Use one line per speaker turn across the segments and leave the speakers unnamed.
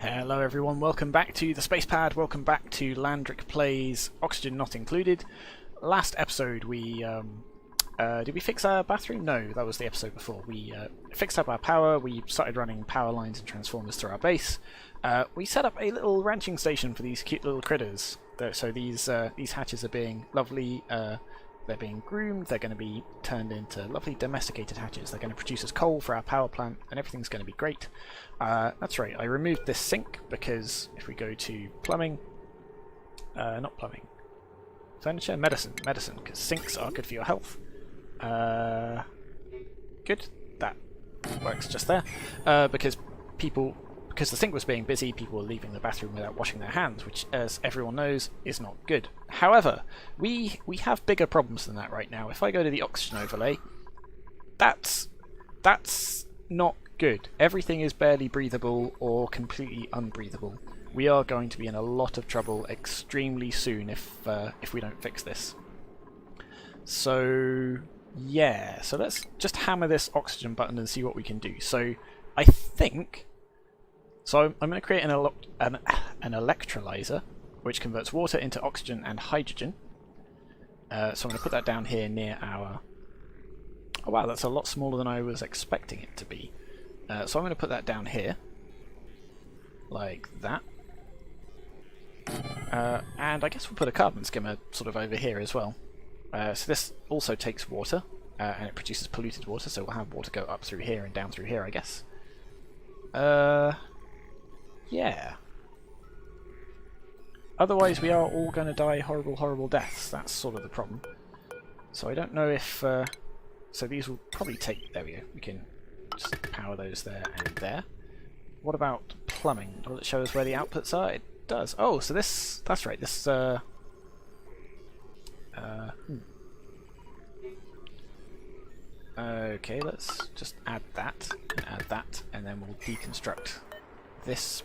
Hello everyone, welcome back to the Space Pad, welcome back to Landric Plays Oxygen Not Included. Last episode we, did we fix our bathroom? No, that was the episode before. We fixed up our power, we started running power lines and transformers through our base. We set up a little ranching station for these cute little critters. So these hatches are being lovely, they're being groomed, they're going to be turned into lovely domesticated hatches. They're going to produce us coal for our power plant, and everything's going to be great. That's right, I removed this sink because if we go to plumbing, not plumbing, furniture, medicine, because sinks are good for your health. Good, that works just there. Because the sink was being busy, people were leaving the bathroom without washing their hands, which, as everyone knows, is not good. However, we have bigger problems than that right now. If I go to the oxygen overlay, that's not good. Everything is barely breathable or completely unbreathable. We are going to be in a lot of trouble extremely soon if we don't fix this. So yeah, so let's just hammer this oxygen button and see what we can do. So I think. So I'm going to create an electrolyzer, which converts water into oxygen and hydrogen. So I'm going to put that down here near our... Oh wow, that's a lot smaller than I was expecting it to be. So I'm going to put that down here, like that. And I guess we'll put a carbon skimmer sort of over here as well. So this also takes water, and it produces polluted water, so we'll have water go up through here and down through here, I guess. Yeah. Otherwise we are all going to die horrible, horrible deaths. That's sort of the problem. So I don't know if... so these will probably take... There we go. We can just power those there and there. What about plumbing? Will it show us where the outputs are? It does. Oh, so this... That's right. This... Okay, let's just add that, and then we'll deconstruct this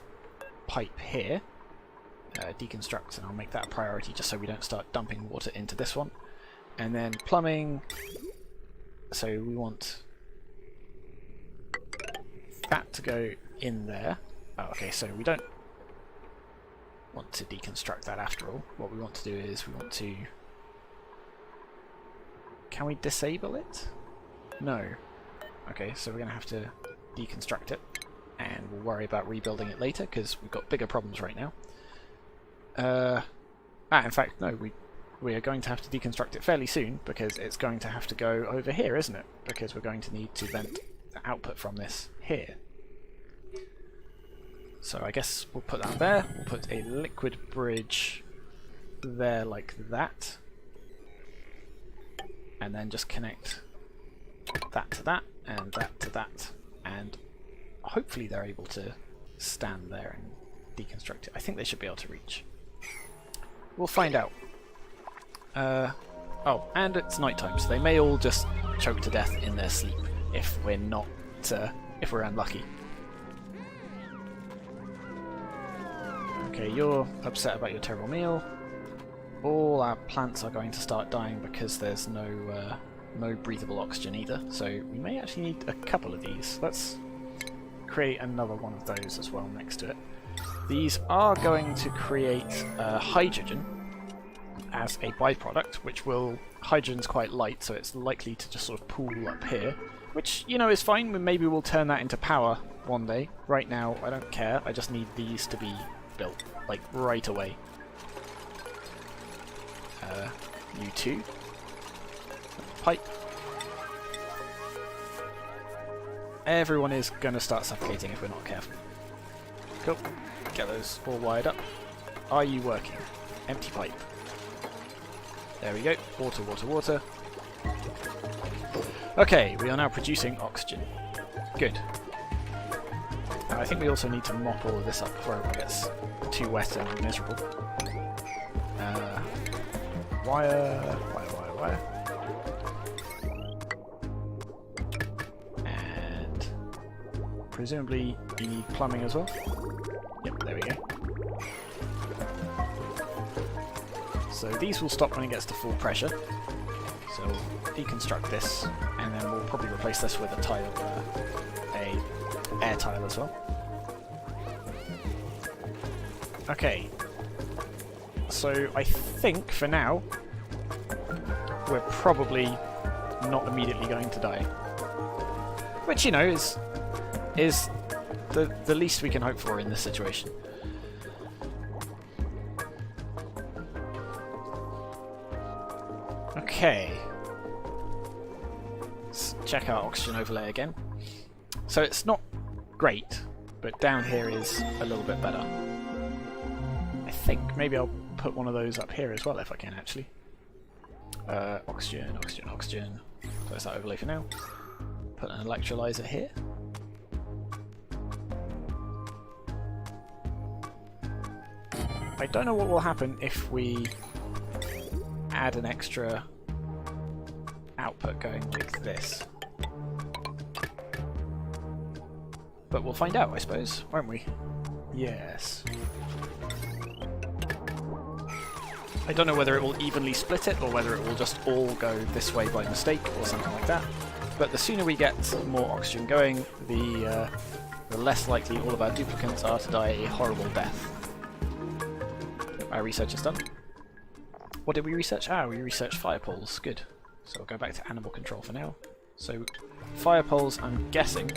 pipe here. Deconstruct, and I'll make that a priority just so we don't start dumping water into this one. And then plumbing, so we want that to go in there. Oh, okay, so we don't want to deconstruct that after all. What we want to do is we want to... Can we disable it? No. Okay, so we're going to have to deconstruct it, and we'll worry about rebuilding it later because we've got bigger problems right now. In fact, no, we are going to have to deconstruct it fairly soon because it's going to have to go over here, isn't it? Because we're going to need to vent the output from this here. So I guess we'll put that there. We'll put a liquid bridge there like that, and then just connect that to that, and that to that, and hopefully they're able to stand there and deconstruct it. I think they should be able to reach. We'll find out. Oh, and it's nighttime, so they may all just choke to death in their sleep if we're not, if we're unlucky. Okay, you're upset about your terrible meal. All our plants are going to start dying because there's no breathable oxygen either, so we may actually need a couple of these. Let's create another one of those as well next to it. These are going to create hydrogen as a byproduct, which will... Hydrogen's quite light, so it's likely to just sort of pool up here, which, you know, is fine. Maybe we'll turn that into power one day. Right now, I don't care. I just need these to be built, like, right away. You two. Pipe. Everyone is going to start suffocating if we're not careful. Cool. Get those all wired up. Are you working? Empty pipe. There we go. Water, water, water. Okay, we are now producing oxygen. Good. Now, I think we also need to mop all of this up before it gets too wet and miserable. Wire. And presumably you need plumbing as well. Yep, there we go. So these will stop when it gets to full pressure. So we'll deconstruct this, and then we'll probably replace this with a tile, a air tile as well. Okay. So I think for now we're probably not immediately going to die. Which, you know, is the least we can hope for in this situation. Okay. Let's check our oxygen overlay again. So it's not great, but down here is a little bit better. I think maybe I'll put one of those up here as well if I can, actually. Oxygen, oxygen, oxygen. Close that overlay for now. Put an electrolyzer here. I don't know what will happen if we add an extra output going like this. But we'll find out, I suppose, won't we? Yes. I don't know whether it will evenly split it or whether it will just all go this way by mistake or something like that. But the sooner we get more oxygen going, the less likely all of our duplicants are to die a horrible death. Our research is done. What did we research? Ah, we researched fire poles. Good. So we'll go back to animal control for now. So fire poles, I'm guessing,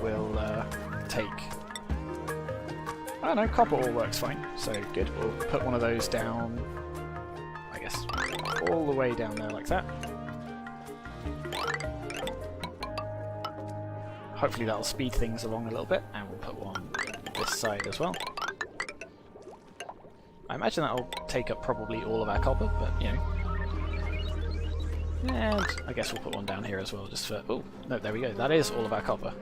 will take... Oh no, copper ore works fine. So good. We'll put one of those down, I guess, all the way down there like that. Hopefully that'll speed things along a little bit, and we'll put one this side as well. I imagine that'll take up probably all of our copper, but you know. And I guess we'll put one down here as well, just for... Oh, no, there we go. That is all of our copper.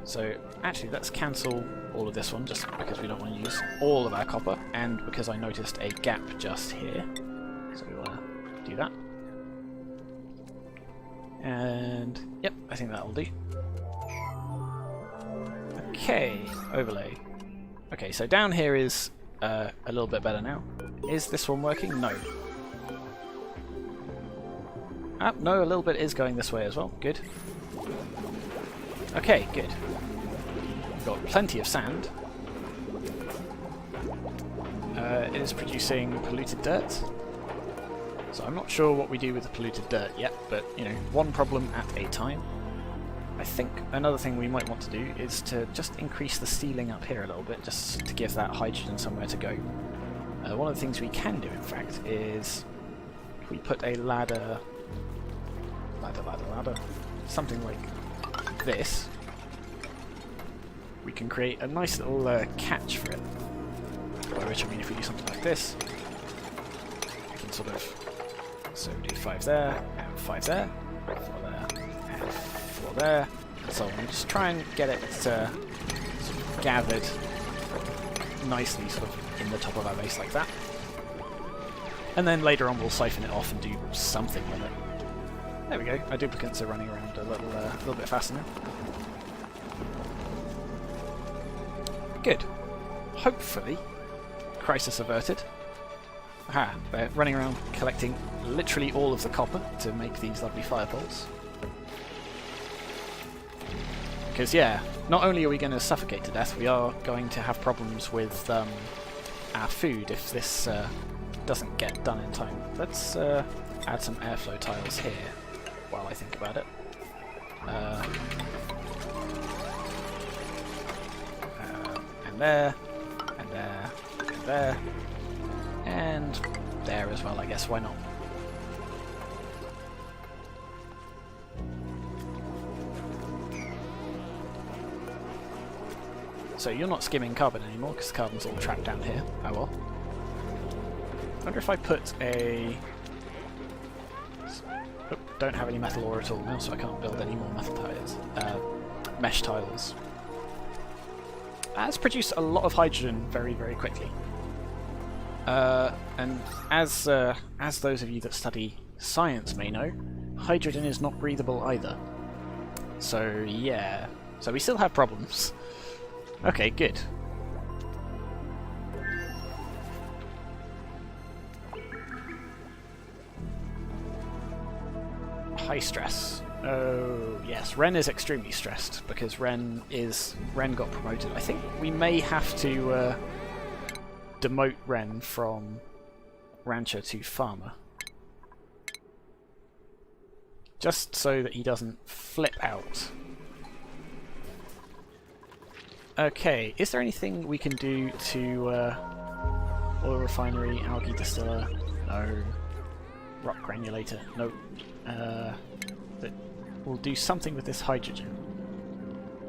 So, actually, let's cancel all of this one, just because we don't want to use all of our copper, and because I noticed a gap just here. So we want to do that. And, yep, I think that'll do. Okay, overlay. Okay, so down here is a little bit better now. Is this one working? No. Ah, no, a little bit is going this way as well. Good. Okay, good. We've got plenty of sand. It is producing polluted dirt. So I'm not sure what we do with the polluted dirt yet, but, you know, one problem at a time. I think another thing we might want to do is to just increase the ceiling up here a little bit, just to give that hydrogen somewhere to go. One of the things we can do, in fact, is if we put a ladder, something like this, we can create a nice little catch for it. By which I mean, if we do something like this, we can sort of, so do 5 there, and 5 there, 4 there, and 4 there, and so on. Just try and get it sort of gathered nicely sort of in the top of our base like that. And then later on we'll siphon it off and do something with it. There we go, our duplicates are running around a little bit faster now. Good. Hopefully, crisis averted. Aha, they're running around collecting literally all of the copper to make these lovely fire poles. Because yeah, not only are we going to suffocate to death, we are going to have problems with our food if this doesn't get done in time. Let's add some airflow tiles here while I think about it. And there, and there, and there, and there as well, I guess, why not? So you're not skimming carbon anymore, because carbon's all trapped down here. Oh well. I wonder if I put a... Oh, don't have any metal ore at all now, so I can't build any more metal tiles. Mesh tiles. That's produced a lot of hydrogen very, very quickly. And as those of you that study science may know, hydrogen is not breathable either. So yeah, so we still have problems. Okay, good. High stress. Oh yes, Ren is extremely stressed because Ren got promoted. I think we may have to demote Ren from rancher to farmer, just so that he doesn't flip out. Okay, is there anything we can do to oil refinery, algae distiller? No. Rock granulator? Nope. But we'll do something with this hydrogen.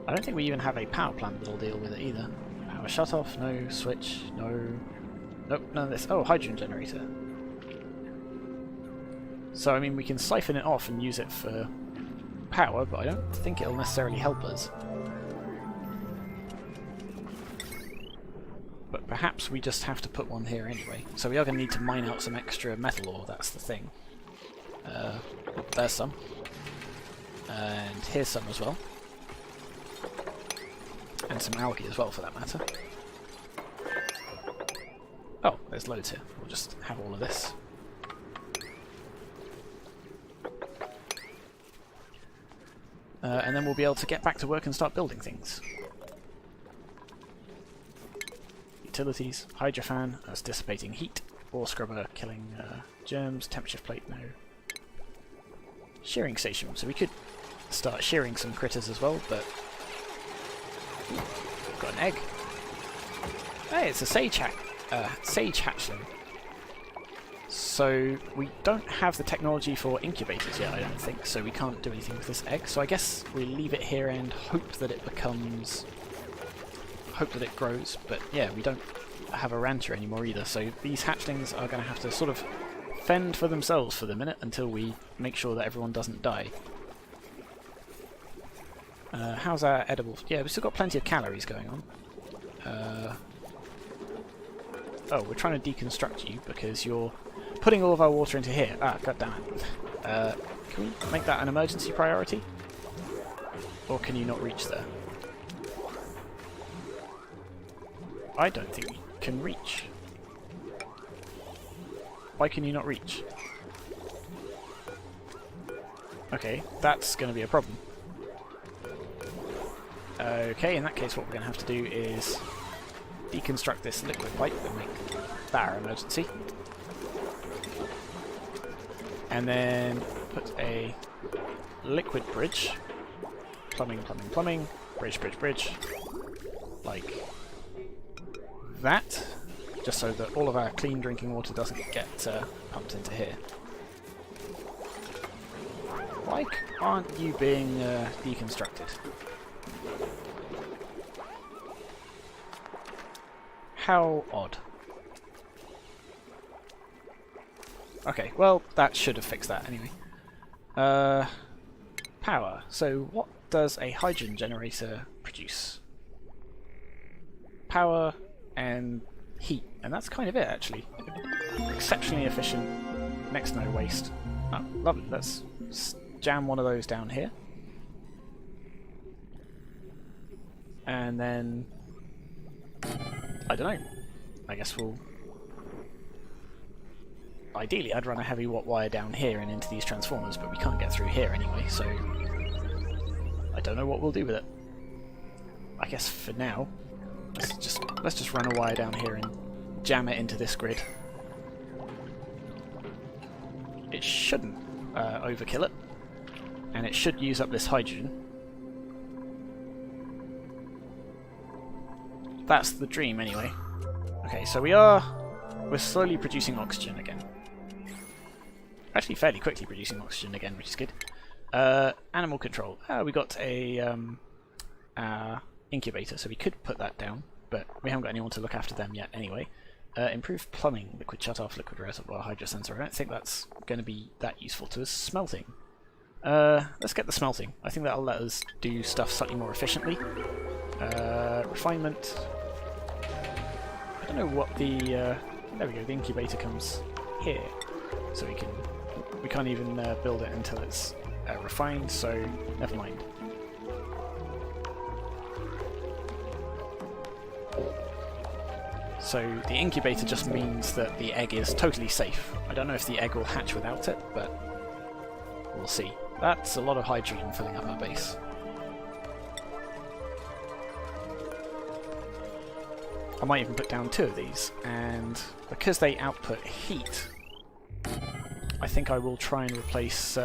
I don't think we even have a power plant that'll deal with it either. Power shut off? No. Switch? No. Nope, none of this. Oh, hydrogen generator. So, I mean, we can siphon it off and use it for power, but I don't think it'll necessarily help us. But perhaps we just have to put one here anyway. So we are going to need to mine out some extra metal ore, that's the thing. There's some. And here's some as well. And some algae as well, for that matter. Oh, there's loads here. We'll just have all of this. And then we'll be able to get back to work and start building things. Utilities, hydrofan, that's dissipating heat. Ore scrubber, killing germs. Temperature plate, no. Shearing station, so we could start shearing some critters as well, but... We've got an egg. Hey, it's a sage hatchling. So we don't have the technology for incubators yet, I don't think, so we can't do anything with this egg. So I guess we leave it here and hope that it becomes... hope that it grows, but yeah, we don't have a rancher anymore either, so these hatchlings are going to have to sort of fend for themselves for the minute until we make sure that everyone doesn't die. How's our edible? Yeah, we've still got plenty of calories going on. Oh, we're trying to deconstruct you because you're putting all of our water into here. Ah, goddammit. Can we make that an emergency priority? Or can you not reach there? I don't think we can reach. Why can you not reach? Okay, that's going to be a problem. Okay, in that case what we're going to have to do is deconstruct this liquid pipe and make that our emergency. And then put a liquid bridge. Plumbing, plumbing, plumbing. Bridge, bridge, bridge. Like that. Just so that all of our clean drinking water doesn't get pumped into here. Why aren't you being deconstructed? How odd. Okay, well, that should have fixed that anyway. Power. So what does a hydrogen generator produce? Power and heat, and that's kind of it actually. Exceptionally efficient, next to no waste. Oh, lovely. Let's jam one of those down here. And then... I don't know. I guess we'll... Ideally, I'd run a heavy watt wire down here and into these transformers, but we can't get through here anyway, so... I don't know what we'll do with it. I guess for now, let's just run a wire down here and jam it into this grid. It shouldn't overkill it, and it should use up this hydrogen. That's the dream anyway. Okay, so we're slowly producing oxygen again. Actually fairly quickly producing oxygen again, which is good. Animal control. We got a incubator, so we could put that down, but we haven't got anyone to look after them yet anyway. Improved plumbing, liquid shutoff, liquid reservoir, hydrosensor. I don't think that's going to be that useful to us. Smelting. Let's get the smelting. I think that'll let us do stuff slightly more efficiently. Refinement. I don't know what the... there we go, the incubator comes here. So we can't even build it until it's refined, so never mind. So the incubator just means that the egg is totally safe. I don't know if the egg will hatch without it, but we'll see. That's a lot of hydrogen filling up our base. I might even put down 2 of these, and because they output heat, I think I will try and replace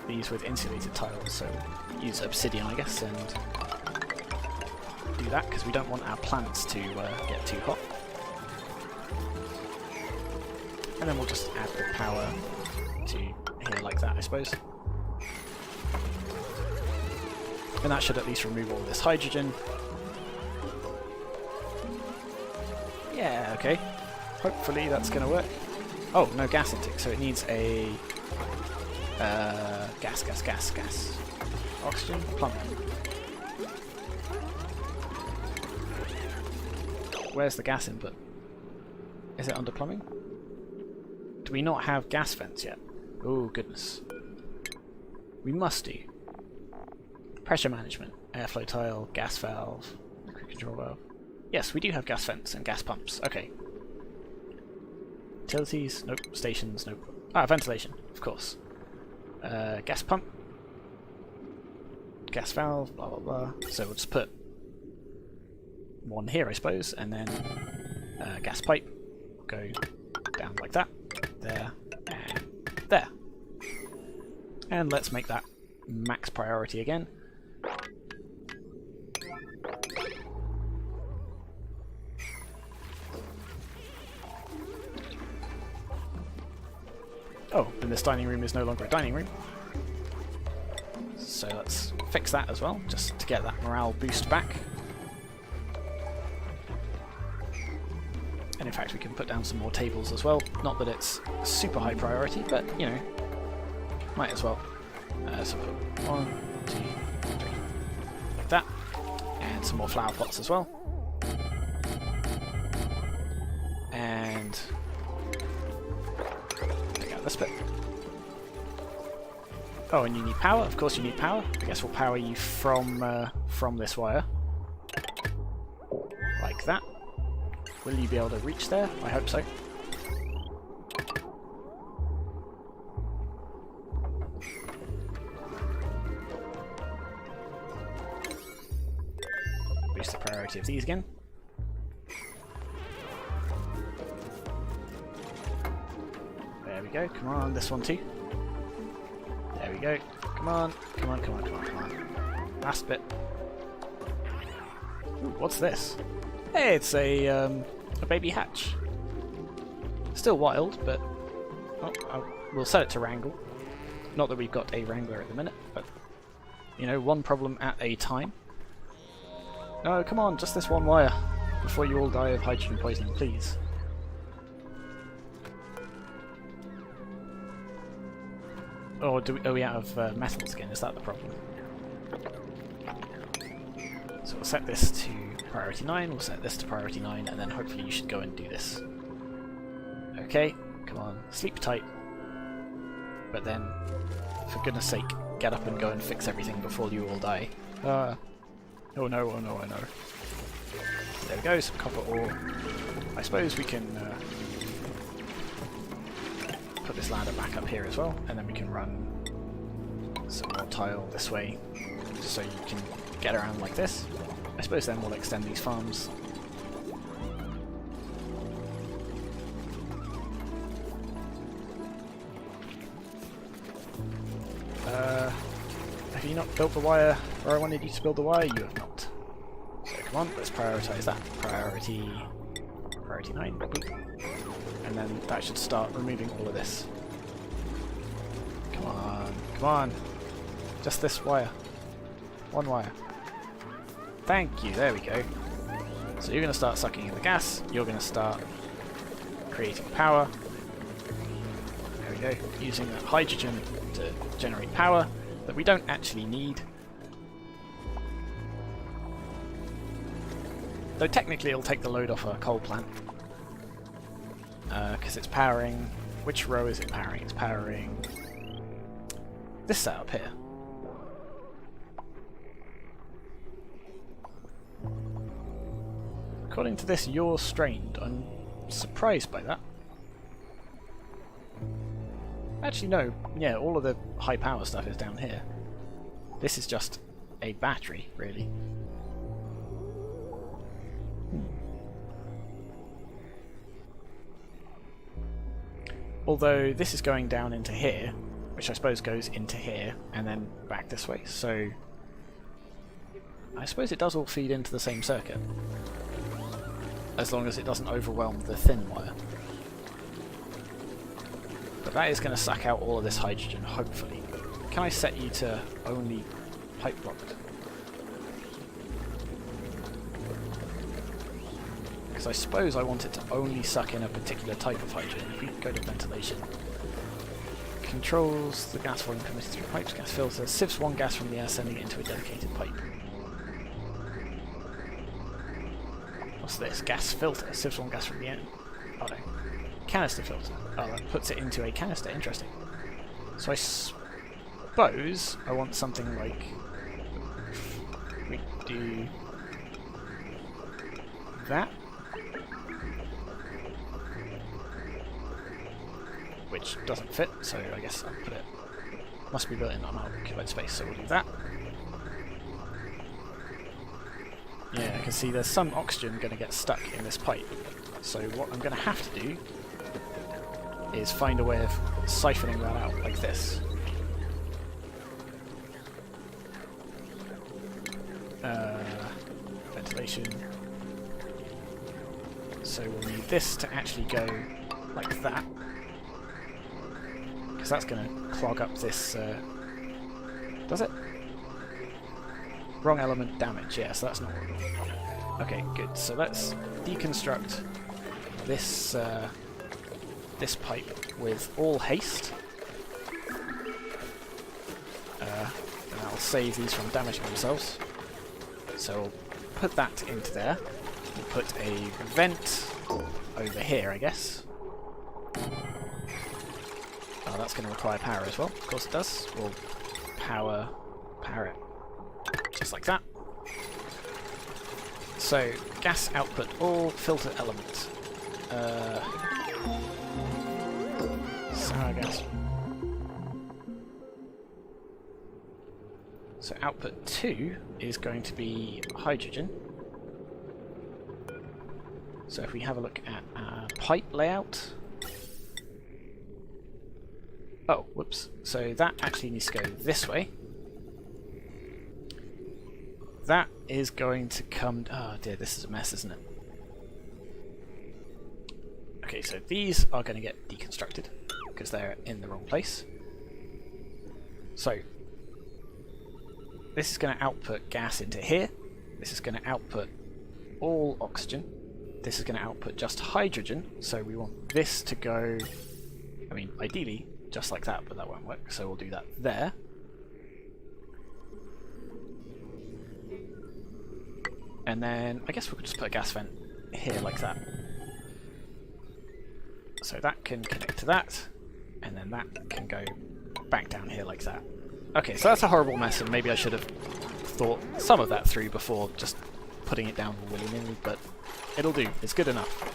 these with insulated tiles, so use obsidian, I guess, and do that, because we don't want our plants to get too hot. And then we'll just add the power to here like that, I suppose. And that should at least remove all of this hydrogen. Yeah, okay. Hopefully that's going to work. Oh, no gas intake, so it needs a gas. Oxygen, plumbing. Where's the gas input? Is it under plumbing? Do we not have gas vents yet? Oh, goodness. We must do. Pressure management, airflow tile, gas valve, liquid control valve. Yes, we do have gas vents and gas pumps. Okay. Utilities, nope. Stations, nope. Ah, ventilation, of course. Gas pump. Gas valve, blah blah blah. So we'll just put one here, I suppose, and then gas pipe. Go down like that. There. And there. And let's make that max priority again. Oh, and this dining room is no longer a dining room. So let's fix that as well, just to get that morale boost back. And in fact we can put down some more tables as well. Not that it's super high priority, but you know, might as well. So put 1, 2, 3, like that. And some more flower pots as well. And take out this bit. Oh, and you need power? Of course you need power. I guess we'll power you from this wire. Like that. Will you be able to reach there? I hope so. Boost the priority of these again. There we go. Come on, this one too. There we go. Come on, come on, come on, come on, come on. Last bit. Ooh, what's this? Hey, it's a baby hatch. Still wild, but we'll set it to wrangle. Not that we've got a wrangler at the minute, but you know, one problem at a time. No, come on, just this one wire before you all die of hydrogen poisoning, please. Or are we out of metals again? Is that the problem? So we'll set this to priority 9, we'll set this to priority 9, and then hopefully you should go and do this. Okay, come on, sleep tight. But then, for goodness sake, get up and go and fix everything before you all die. Oh no, oh no, oh no. There we go, some copper ore. I suppose we can put this ladder back up here as well, and then we can run some more tile this way, just so you can get around like this. I suppose then we'll extend these farms. Have you not built the wire where I wanted you to build the wire? You have not. So come on, let's prioritise that. Priority 9. Boop. And then that should start removing all of this. Come on, come on. Just this wire. One wire. Thank you, there we go. So you're going to start sucking in the gas, you're going to start creating power. There we go, using that hydrogen to generate power that we don't actually need. Though technically it'll take the load off a coal plant. Because it's powering... Which row is it powering? It's powering this setup here. According to this, you're strained. I'm surprised by that. Actually, no. Yeah, all of the high power stuff is down here. This is just a battery, really. Although this is going down into here, which I suppose goes into here, and then back this way, so I suppose it does all feed into the same circuit, as long as it doesn't overwhelm the thin wire. But that is going to suck out all of this hydrogen, hopefully. Can I set you to only pipe blocked? Because I suppose I want it to only suck in a particular type of hydrogen. If we go to ventilation, controls the gas volume permitted through pipes, gas filter, sieves one gas from the air, sending it into a dedicated pipe. What's this? Gas filter, sieves one gas from the air. Oh no. Canister filter. Oh, that puts it into a canister. Interesting. So I suppose I want something like we do that, which doesn't fit, so I guess I'll put it, must be built in unoccupied space, so we'll do that. Yeah, I can see there's some oxygen going to get stuck in this pipe, so what I'm going to have to do is find a way of siphoning that out like this. Ventilation. So we'll need this to actually go like that, because that's going to clog up this. Does it? Wrong element damage. Yeah, so that's not what we want. Okay, good. So let's deconstruct this this pipe with all haste. And that'll save these from damaging themselves. So we'll put that into there. We'll put a vent over here, I guess. Oh, that's going to require power as well. Of course it does. We'll power it just like that. So gas output, all filter element. Sour gas. So output 2 is going to be hydrogen. So if we have a look at our pipe layout. Oh, whoops. So that actually needs to go this way. That is going to come... Oh dear, this is a mess, isn't it? Okay, so these are going to get deconstructed because they're in the wrong place. So this is going to output gas into here. This is going to output all oxygen. This is going to output just hydrogen. So we want this to go, I mean, ideally just like that, but that won't work. So we'll do that there. And then I guess we could just put a gas vent here like that. So that can connect to that, and then that can go back down here like that. Okay, so that's a horrible mess, and maybe I should have thought some of that through before just putting it down willy-nilly, but it'll do. It's good enough.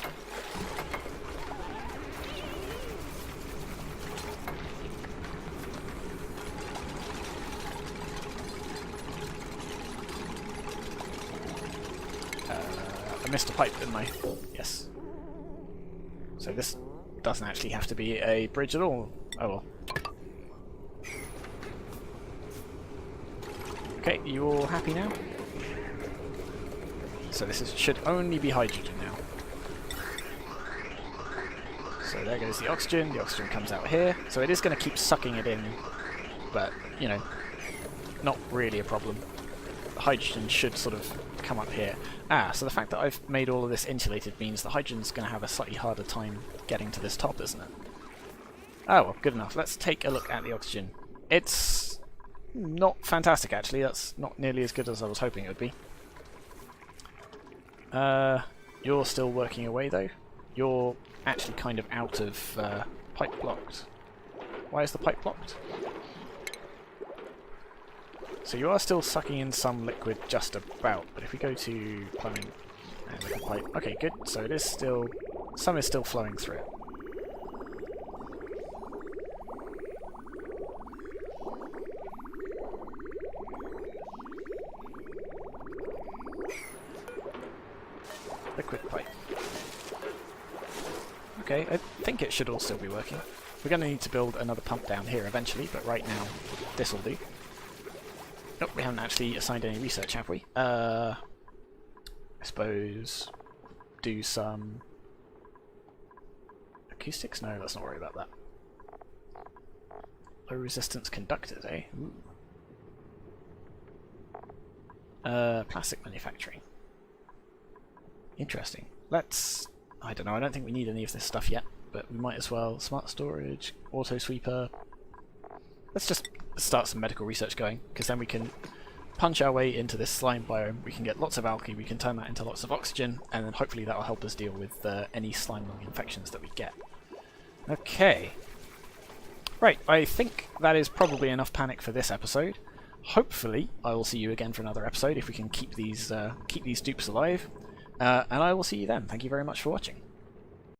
I missed a pipe, didn't I? Yes. So this doesn't actually have to be a bridge at all. Oh well. Okay, you all happy now? So this should only be hydrogen now. So there goes the oxygen comes out here. So it is going to keep sucking it in, but, you know, not really a problem. The hydrogen should sort of come up here. Ah, so the fact that I've made all of this insulated means the hydrogen's going to have a slightly harder time getting to this top, isn't it? Oh, well, good enough. Let's take a look at the oxygen. It's not fantastic, actually. That's not nearly as good as I was hoping it would be. You're still working away, though. You're actually kind of out of pipe blocked. Why is the pipe blocked? So you are still sucking in some liquid just about, but if we go to plumbing and look at pipe, okay, good. So it is still, some is still flowing through it. Liquid pipe. Okay, I think it should all still be working. We're going to need to build another pump down here eventually, but right now this will do. Nope, we haven't actually assigned any research, have we? I suppose do some acoustics? No, let's not worry about that. Low resistance conductors, eh? Ooh. Plastic manufacturing. Interesting. Let's... I don't know, I don't think we need any of this stuff yet, but we might as well. Smart storage, auto sweeper. Let's just start some medical research going, because then we can punch our way into this slime biome. We can get lots of algae, we can turn that into lots of oxygen, and then hopefully that will help us deal with any slime-lung infections that we get. Okay. Right, I think that is probably enough panic for this episode. Hopefully I will see you again for another episode if we can keep these dupes alive. And I will see you then. Thank you very much for watching.